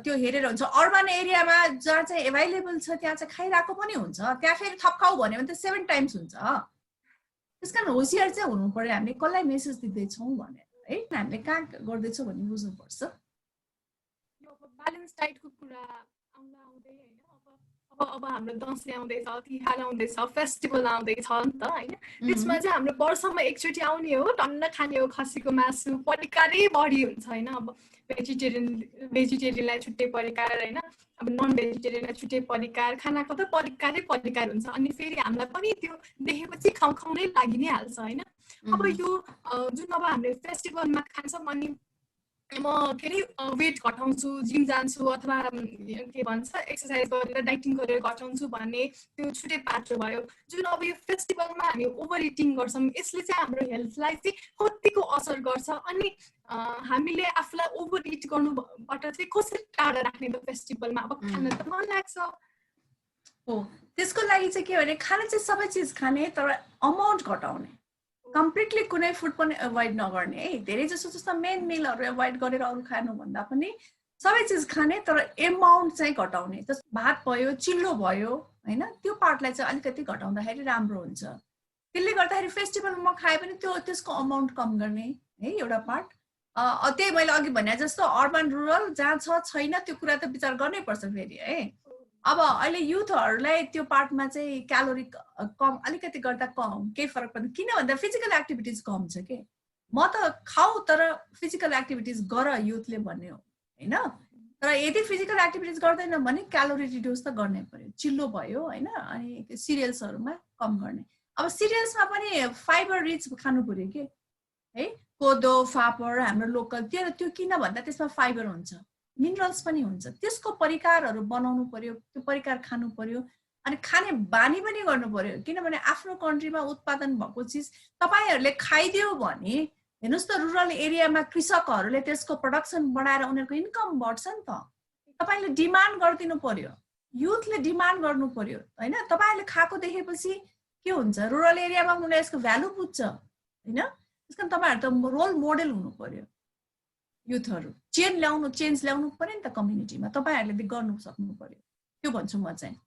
त्यो हेरेर हुन्छ अर्बन एरियामा जहाँ चाहिँ अवेलेबल छ त्यहाँ चाहिँ खाइराको पनि हुन्छ त्यहाँ फेरि थप खाऊ भन्यो भने त 7 टाइम्स हुन्छ त्यसकारण होशियार चाहिँ हुनु पर्यो हामीले कसलाई मेसेज दिदै छौं भनेर है हामीले कहाँ गर्दै छौं भन्ने बुझ्नु पर्छ ब्यालेन्स डाइटको कुरा आउँदै हैन अब हाम्रो दशैं आउँदैछ तिहार आउँदैछ फेस्टिभल आउँदैछ नि त हैन त्यसमा चाहिँ हाम्रो वर्षमा एकचोटी आउने हो टन्न खाने हो खसीको मासु परिकारै बढी हुन्छ हैन अब भेजिटेरियनलाई छुट्टै परिकार हैन अब नन भेजिटेरियनलाई छुट्टै परिकार खानाको त परिकारै परिकार हुन्छ अनि फेरि हामीलाई पनि त्यो देखेपछि खाउ नै लागि नै हाल्छ हैन अब यो जुन अब हामीले फेस्टिभलमा खान्छौं अनि म फेरि वेट घटाउँछु जिम जान्छु अथवा के भन्छ एक्सरसाइज गरेर डाइटिङ गरेर घटाउँछु भन्ने त्यो छुट्टै पाटो भयो जुन अब यो फेस्टिभलमा हामी ओभर इटिङ गर्छौं यसले चाहिँ हाम्रो हेल्थलाई चाहिँ कतिको असर गर्छ अनि हामीले आफुलाई ओभर इट गर्नुबाट चाहिँ कसरी टाढा राख्ने त फेस्टिभलमा अब खान त मन लाग्छ हो त्यसको लागि चाहिँ के भने खाना चाहिँ सबै चीज खाने तर अमाउन्ट घटाउने कम्प्लिटली कुनै फुड पनि अभोइड नगर्ने है धेरै जस्तो मेन मिलहरु अभोइड गरेर अरु खानु भन्दा पनि सबै चीज खाने तर अमाउन्ट चाहिँ घटाउने जस्तो भात भयो चिल्लो भयो हैन त्यो पार्टलाई चाहिँ अलिकति घटाउँदाखेरि राम्रो हुन्छ त्यसले गर्दाखेरि फेस्टिभलमा खाए पनि त्यसको अमाउन्ट कम गर्ने है एउटा पार्ट त्यही मैले अघि भने जस्तो अर्बन रुरल जहाँ छैन त्यो कुरा त विचार गर्नै पर्छ फेरि है अब अहिले युथहरुलाई त्यो पार्टमा चाहिँ क्यालोरी कम अलिकति गर्दा कम के फरक पर्दैन किन भन्दा फिजिकल एक्टिभिटीज कम छ के म त खाऊ तर फिजिकल एक्टिभिटीज गर युथले भन्ने हो हैन तर यदि फिजिकल एक्टिभिटीज गर्दैन भने क्यालोरी रिड्युस त गर्नै पर्यो चिल्लो भयो हैन अनि सिरियल्सहरुमा कम गर्ने अब सिरियल्समा पनि फाइबर रिच खानु पर्यो के है कोदो फापर हाम्रो लोकल त्यो किन भन्दा त्यसमा फाइबर हुन्छ मिनरल्स पनि हुन्छ त्यसको परिकारहरु बनाउनु पर्यो त्यो परिकार खानु पर्यो अनि खाने बानी पनि गर्नु पर्यो किनभने आफ्नो कन्ट्रीमा उत्पादन भएको चीज तपाईहरुले खाइदियो भने हेर्नुस् त रुरल एरियामा कृषकहरुले त्यसको प्रोडक्सन बढाएर उनीहरुको इन्कम बढ्छ नि त तपाईले डिमान्ड गर्दिनु पर्यो युथले डिमान्ड गर्नु पर्यो हैन तपाईले खाएको देखेपछि के हुन्छ रुरल एरियामा उनीहरुले यसको भ्यालु बुझ्छ हैन त्यसकारण तपाईहरु त रोल मोडेल हुनु पर्यो युथहरु चेन्ज ल्याउनु पर्यो नि त कम्युनिटीमा तपाईहरुले गर्नु सक्नु पर्यो त्यो भन्छु म चाहिँ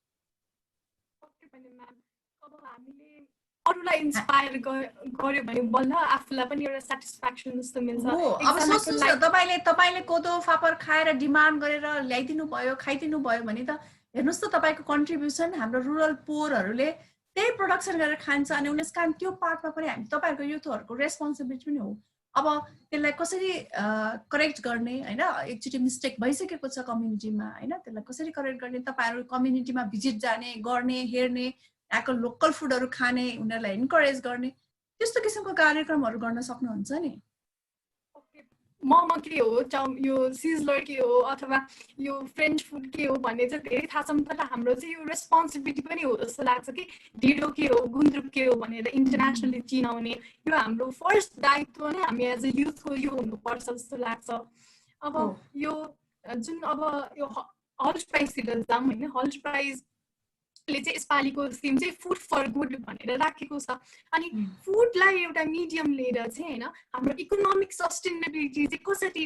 अब हामीले अरूलाई इन्स्पायर गर्यो भने बल्ल आफुलाई पनि एउटा स्याटिस्फ्याक्सन जस्तो मिल्छ अब सोच्नुस् न तपाईले कोदो फापर खाएर डिमान्ड गरेर ल्याइदिनु भयो खाइदिनु भयो भने त हेर्नुस् त तपाईको कन्ट्रिब्युसन हाम्रो रुरल पोरहरुले त्यही प्रोडक्सन गरेर खान्छ अनि उनीहरुको त्यो पार्टमा पनि हामी तपाईहरुको युथहरुको रेस्पोन्सिबिलिटी पनि हो अब त्यसलाई कसरी करेक्ट गर्ने हैन एकचोटी मिस्टेक भइसकेको छ कम्युनिटीमा हैन त्यसलाई कसरी करेक्ट गर्ने तपाईहरु कम्युनिटीमा भिजिट जाने गर्ने हेर्ने यहाँको लोकल फुडहरु खाने उनीहरुलाई इन्करेज गर्ने त्यस्तो किसिमको कार्यक्रमहरु गर्न सक्नुहुन्छ नि मोमो के हो यो सिजलर के हो अथवा यो फ्रेन्च फुड के हो भन्ने चाहिँ धेरै थाहा छ तर हाम्रो चाहिँ यो रेस्पोन्सिबिलिटी पनि हो जस्तो लाग्छ कि ढिँडो के हो गुन्द्रुक के हो भनेर इन्टरनेसनली चिनाउने यो हाम्रो फर्स्ट दायित्व नै हामी एज अ युथको यो हुनुपर्छ जस्तो लाग्छ अब यो जुन अब यो हल्ट प्राइजतिर जाम हैन हल्ट प्राइज ले चाहिँ यसपालिको थीम चाहिँ फुड फर गुड भनेर राखेको छ अनि फुडलाई एउटा मिडियम लिएर चाहिँ हैन हाम्रो इकोनोमिक सस्टेनेबिलिटी चाहिँ कसरी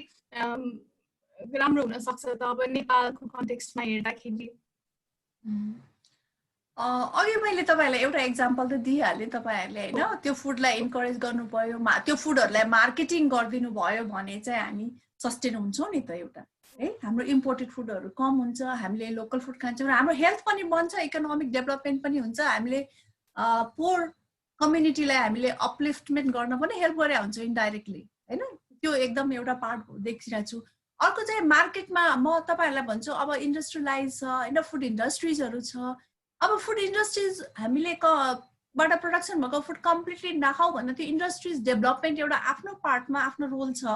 राम्रो हुन सक्छ त अब नेपालको कन्टेक्स्टमा हेर्दाखेरि अघि मैले तपाईलाई एउटा एक्जाम्पल त दिइहाले तपाईहरुले हैन त्यो फुडलाई इन्करेज गर्नु पर्यो त्यो फुडहरुलाई मार्केटिङ गर्दिनु भयो भने चाहिँ हामी सस्टेन हुन्छौं नि त एउटा है हाम्रो इम्पोर्टेड फुडहरू कम हुन्छ हामीले लोकल फुड खान्छौँ र हाम्रो हेल्थ पनि बन्छ इकोनोमिक डेभलपमेन्ट पनि हुन्छ हामीले पोर कम्युनिटीलाई हामीले अपलिफ्टमेन्ट गर्न पनि हेल्प गरे हुन्छ इन्डाइरेक्टली हैन त्यो एकदम एउटा पार्ट देखिरहेको छु अर्को चाहिँ मार्केटमा म तपाईहरुलाई भन्छु अब इन्डस्ट्रियलाइज छ हैन फुड इन्डस्ट्रीजहरू छ अब फुड इन्डस्ट्रीज हामीले बाट प्रोडक्सन भएको फुड कम्प्लिटली नखाऊ भन्दा त्यो इन्डस्ट्रीज डेभलपमेन्ट एउटा आफ्नो पार्टमा आफ्नो रोल छ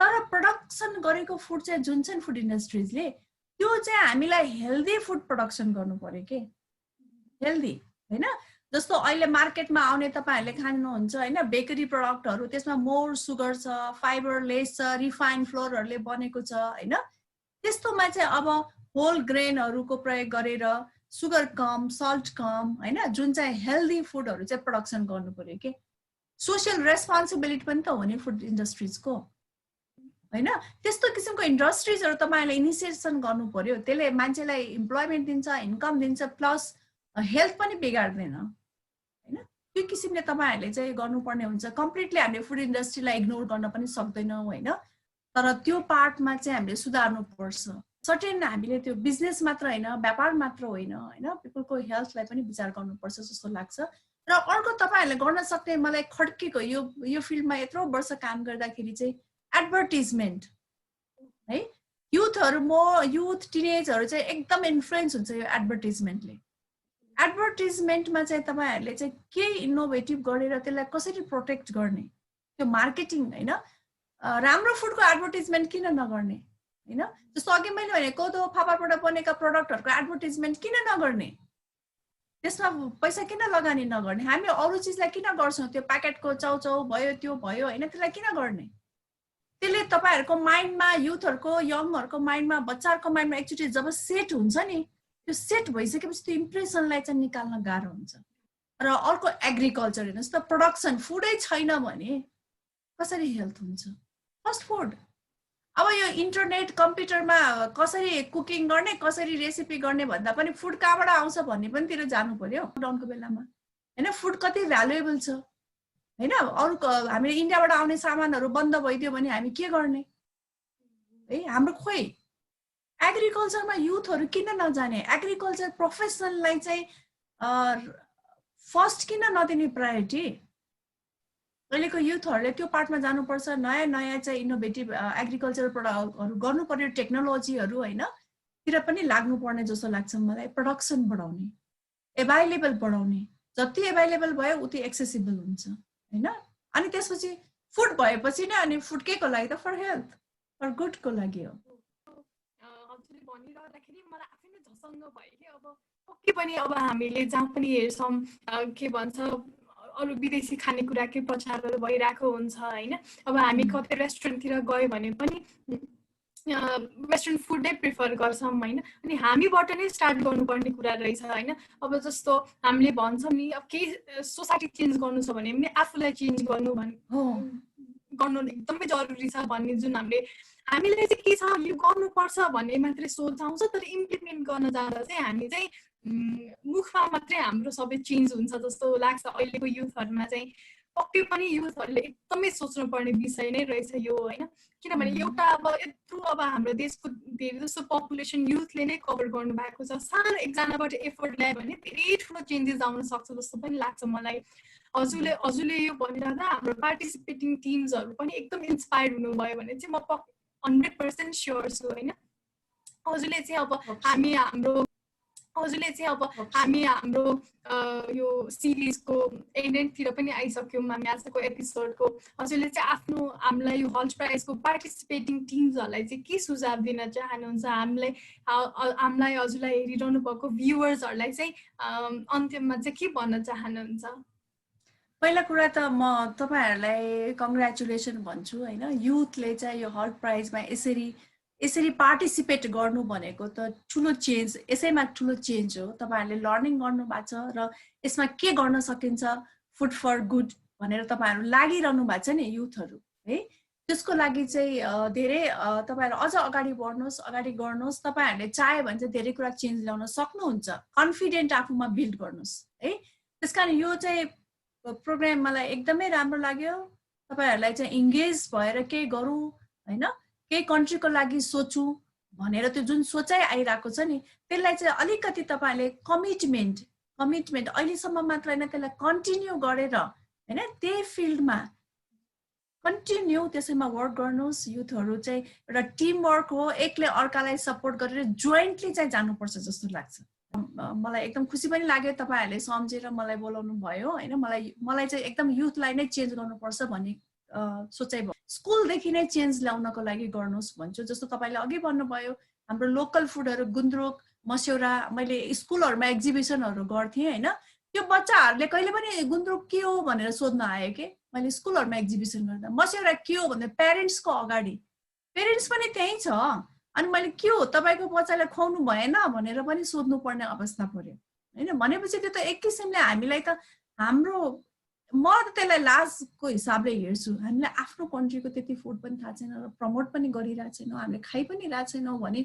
तर प्रोडक्सन गरेको फुड चाहिँ जुन चाहिँ फुड इन्डस्ट्रीजले त्यो चाहिँ हामीलाई हेल्दी फुड प्रोडक्सन गर्नु पर्यो के हेल्दी हैन जस्तो अहिले मार्केटमा आउने तपाईहरुले खानुहुन्छ हैन बेकरी प्रोडक्टहरु त्यसमा मोर सुगर छ फाइबर लेस छ रिफाइन फ्लोरहरुले बनेको छ हैन त्यस्तोमा चाहिँ अब होल ग्रेनहरुको प्रयोग गरेर सुगर कम सल्ट कम हैन जुन चाहिँ हेल्दी फुडहरु चाहिँ प्रोडक्सन गर्नु पर्यो के सोशल रेस्पोन्सिबिलिटी पनि त हो नि फुड इन्डस्ट्रीजको हैन त्यस्तो किसिमको इन्डस्ट्रीजहरु तपाईहरुले इनिसिएसन गर्नु पर्यो त्यसले मान्छेलाई इम्प्लोयमेन्ट दिन्छ इन्कम दिन्छ प्लस हेल्थ पनि बिगाड्दैन हैन त्यो किसिमले तपाईहरुले चाहिँ गर्नुपर्ने हुन्छ कम्प्लिटली हामीले फुड इन्डस्ट्रीलाई इग्नोर गर्न पनि सक्दैनौं हैन तर त्यो पार्टमा चाहिँ हामीले सुधार्नु पर्छ सर्टेन हामीले त्यो बिजनेस मात्र हैन व्यापार मात्र होइन हैन पिपलको हेल्थलाई पनि विचार गर्नुपर्छ जस्तो लाग्छ र अर्को तपाईहरुले गर्न सक्ने मलाई खड्केको यो फिल्डमा यत्रो वर्ष काम गर्दाखेरि चाहिँ एडभर्टाइजमेन्ट है युथ टिनेजहरु चाहिँ एकदम इन्फ्लुएन्स हुन्छ यो एडभर्टाइजमेन्टले एडभर्टाइजमेन्टमा चाहिँ तपाईहरुले चाहिँ के इनोभेटिभ गरेर त्यसलाई कसरी प्रोटेक्ट गर्ने त्यो मार्केटिङ हैन राम्रो फुडको एडभर्टाइजमेन्ट किन नगर्ने हैन जस्तो अघि मैले भने कोदो फापरबाट बनेका प्रोडक्टहरुको एडभर्टाइजमेन्ट किन नगर्ने त्यसमा पैसा किन लगानी नगर्ने हामी अरु चीजलाई किन गर्छौं त्यो प्याकेटको चाउचाउ भयो त्यो भयो हैन त्यसलाई किन गर्ने त्यसले तपाईहरुको माइन्डमा युथहरुको यङहरुको माइन्डमा बच्चाहरुको माइन्डमा एकचोटी जब सेट हुन्छ नि त्यो सेट भइसकेपछि त्यो इम्प्रेसनलाई चाहिँ निकाल्न गाह्रो हुन्छ र अर्को एग्रिकल्चर हेर्नुस् त प्रोडक्सन फुडै छैन भने कसरी हेल्थ हुन्छ फर्स्ट फुड अब यो इन्टरनेट कम्प्युटरमा कसरी कुकिङ गर्ने कसरी रेसिपी गर्ने भन्दा पनि फुड कहाँबाट आउँछ भन्ने पनि तिर जानु पर्यो लकडाउनको बेलामा हैन फुड कति भ्यालुएबल छ हैन अरु हामीले इन्डियाबाट आउने सामानहरु बन्द भइदियो भने हामी के गर्ने है हाम्रो खोइ एग्रिकल्चरमा युथहरु किन नजाने एग्रिकल्चर प्रोफेसनललाई चाहिँ फर्स्ट किन नदिने प्रायोरिटी अहिलेको युथहरुले त्यो पार्टमा जानुपर्छ नयाँ चाहिँ इनोभेटिभ एग्रिकल्चर प्रोडक्टहरु गर्नु पर्यो टेक्नोलोजीहरु हैन तिर पनि लाग्नु पर्ने जस्तो लाग्छ मलाई प्रोडक्सन बढाउने अवेलेबल बढाउने जति अवेलेबल भयो उति एक्सेसिबल हुन्छ हैन अनि त्यसपछि फुड भएपछि नै अनि फुड केको लागि त फर हेल्थ फर गुड को लागि हो हजुरले भनिरहँदाखेरि मलाई आफै नै झसङ्ग भयो कि अब पक्कै पनि अब हामीले जहाँ पनि हेर्छौं के भन्छ अरु विदेशी खानेकुराकै प्रचारहरु भइराको हुन्छ हैन अब हामी कतै रेस्टुरेन्टतिर गयो भने पनि वेस्टर्न फुड नै प्रिफर गर्छौं हैन अनि हामीबाट नै स्टार्ट गर्नुपर्ने कुरा रहेछ हैन अब जस्तो हामीले भन्छौं नि अब के सोसाइटी चेन्ज गर्नु छ भने पनि आफुलाई चेन्ज गर्नु गर्नु एकदमै जरुरी छ भन्ने जुन हामीले चाहिँ के छ यो गर्नुपर्छ भन्ने मात्रै सोच आउँछ तर इम्प्लिमेन्ट गर्न जाँदा चाहिँ हामी चाहिँ मुखमा मात्रै हाम्रो सबै चेन्ज हुन्छ जस्तो लाग्छ अहिलेको युथहरुमा चाहिँ पक्कै पनि युथहरुले एकदमै सोच्नु पर्ने विषय नै रहेछ यो हैन किनभने एउटा अब यत्रो अब हाम्रो देशको धेरै जस्तो पपुलेसन युथले नै कभर गर्नु भएको छ सानो एकजनाबाट एफर्ट ल्यायो भने धेरै ठुलो चेन्जेस आउन सक्छ जस्तो पनि लाग्छ मलाई हजुरले यो भनिरहँदा हाम्रो पार्टिसिपेटिङ टिम्सहरु पनि एकदम इन्स्पायर हुनुभयो भने चाहिँ म 100% स्योर छु हैन हजुरले चाहिँ अब हामी हाम्रो यो सिरिजको एन्डतिर पनि आइसक्यौं हामी आजको एपिसोडको हजुरले चाहिँ आफ्नो हामीलाई यो हल्ट प्राइजको पार्टिसिपेटिङ टिम्सहरुलाई चाहिँ के सुझाव दिन चाहनुहुन्छ हामीलाई हजुरलाई हेरिरहनु भएको भ्युअर्सहरुलाई चाहिँ अन्त्यमा चाहिँ के भन्न चाहनुहुन्छ पहिला कुरा त म तपाईहरुलाई कंग्रेचुलेसन भन्छु हैन युथले चाहिँ यो हल्ट प्राइजमा यसरी पार्टिसिपेट गर्नु भनेको त ठुलो चेन्ज यसैमा ठुलो चेन्ज हो तपाईहरुले लर्निङ गर्नु भएको छ र यसमा के गर्न सकिन्छ फुड फर गुड भनेर तपाईहरु लागिरहनु भएको छ नि युथहरु है त्यसको लागि चाहिँ धेरै तपाईहरु अझ अगाडि बढ्नुस् अगाडि गर्नुस् तपाईहरुले चाहे भने चाहिँ धेरै कुरा चेन्ज ल्याउन सक्नुहुन्छ कन्फिडेन्ट आफुमा बिल्ड गर्नुस् है त्यसकारण यो चाहिँ प्रोग्राम मलाई एकदमै राम्रो लाग्यो तपाईहरुलाई चाहिँ एंगेज भएर के गरौँ हैन केही कन्ट्रीको लागि सोचु भनेर त्यो जुन सोचाइ आइरहेको छ नि त्यसलाई चाहिँ अलिकति तपाईले कमिटमेन्ट अहिलेसम्म मात्र हैन त्यसलाई कन्टिन्यू गरेर हैन त्यही फिल्डमा कन्टिन्यू त्यसैमा वर्क गर्नुस् युथहरु चाहिँ एउटा टिम वर्क हो एकले अर्कालाई सपोर्ट गरेर जोइन्टली चाहिँ जानुपर्छ जस्तो लाग्छ मलाई एकदम खुसी पनि लाग्यो तपाईहरुले सम्झेर मलाई बोलाउनु भयो हैन मलाई चाहिँ एकदम युथलाई नै चेन्ज गर्नुपर्छ भन्ने सोचाइ भयो स्कुल देखि नै चेन्ज ल्याउनको लागि गर्नुस् भन्छु जस्तो तपाईले अघि भन्नुभयो हाम्रो लोकल फुडहरु गुन्द्रुक मस्यौरा मैले स्कुलहरुमा एक्जिबिसनहरु गर्थे हैन त्यो बच्चाहरुले कहिले पनि गुन्द्रुक के हो भनेर सोध्न आयो के मैले स्कुलहरुमा एक्जिबिसन गर्दा मस्यौरा के हो भन्दा पेरेन्ट्सको अगाडि पेरेन्ट्स पनि त्यही छ अनि मैले के हो तपाईको बच्चालाई खुवाउनु भएन भनेर पनि सोध्नु पर्ने अवस्था पर्यो हैन भनेपछि त्यो त एक किसिमले हामीलाई त हाम्रो म त त्यसलाई लाजको हिसाबले हेर्छु हामीलाई आफ्नो कन्ट्रीको त्यति फुड पनि थाहा छैन र प्रमोट पनि गरिरहेको छैनौं हामीले खाइ पनि रहेको छैनौं भने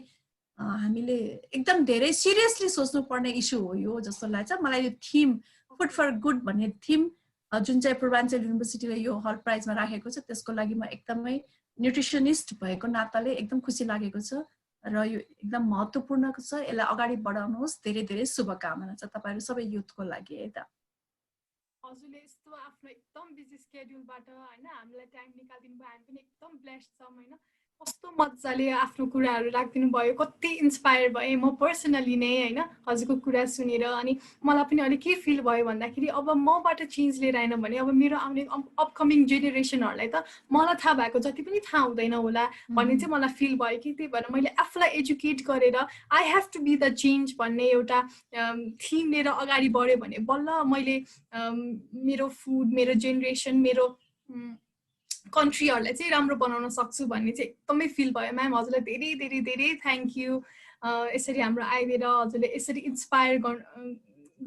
हामीले एकदम धेरै सिरियसली सोच्नु पर्ने इस्यु हो यो जस्तो लाग्छ मलाई यो थीम फुड फर गुड भन्ने थीम जुन चाहिँ पूर्वाञ्चल युनिभर्सिटीले यो हल प्राइजमा राखेको छ त्यसको लागि म एकदमै न्युट्रिसनिस्ट भएको नाताले एकदम खुसी लागेको छ र यो एकदम महत्त्वपूर्ण छ यसलाई अगाडि बढाउनुहोस् धेरै धेरै शुभकामना छ तपाईहरु सबै युथको लागि है त हजुरले यस्तो आफ्नो एकदम बिजी स्केड्युलबाट हैन हामीलाई टाइम निकाल्दिनु भयो हामी पनि एकदम ब्लेस्ड छौं हैन कस्तो मज्जाले आफ्नो कुराहरु राख्दिनु भयो कति इन्स्पायर भए म पर्सनली नै हैन हजुरको कुरा सुनेर अनि मलाई पनि अलि के फिल भयो भन्दाखेरि अब मबाट चेन्ज लिएर आएन भने अब मेरो आउने अपकमिङ जेनेरेसनहरुलाई त मलाई थाहा भएको जति पनि थाहा हुँदैन होला भन्ने चाहिँ मलाई फिल भयो कि त्यही भएर मैले आफुलाई एजुकेट गरेर I have to be the change भन्ने एउटा थीम लिएर अगाडि बढ्यो भने बल्ल मैले मेरो फुड मेरो जेनेरेसन मेरो कन्ट्रीहरुलाई चाहिँ राम्रो बनाउन सक्छु भन्ने चाहिँ एकदमै फिल भयो म्याम हजुरलाई धेरै धेरै धेरै थ्यांक यू यसरी हाम्रो आइदिएर हजुरले यसरी इन्स्पायर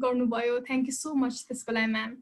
गर्नुभयो थ्यांक यू सो मच त्यसको लागि म्याम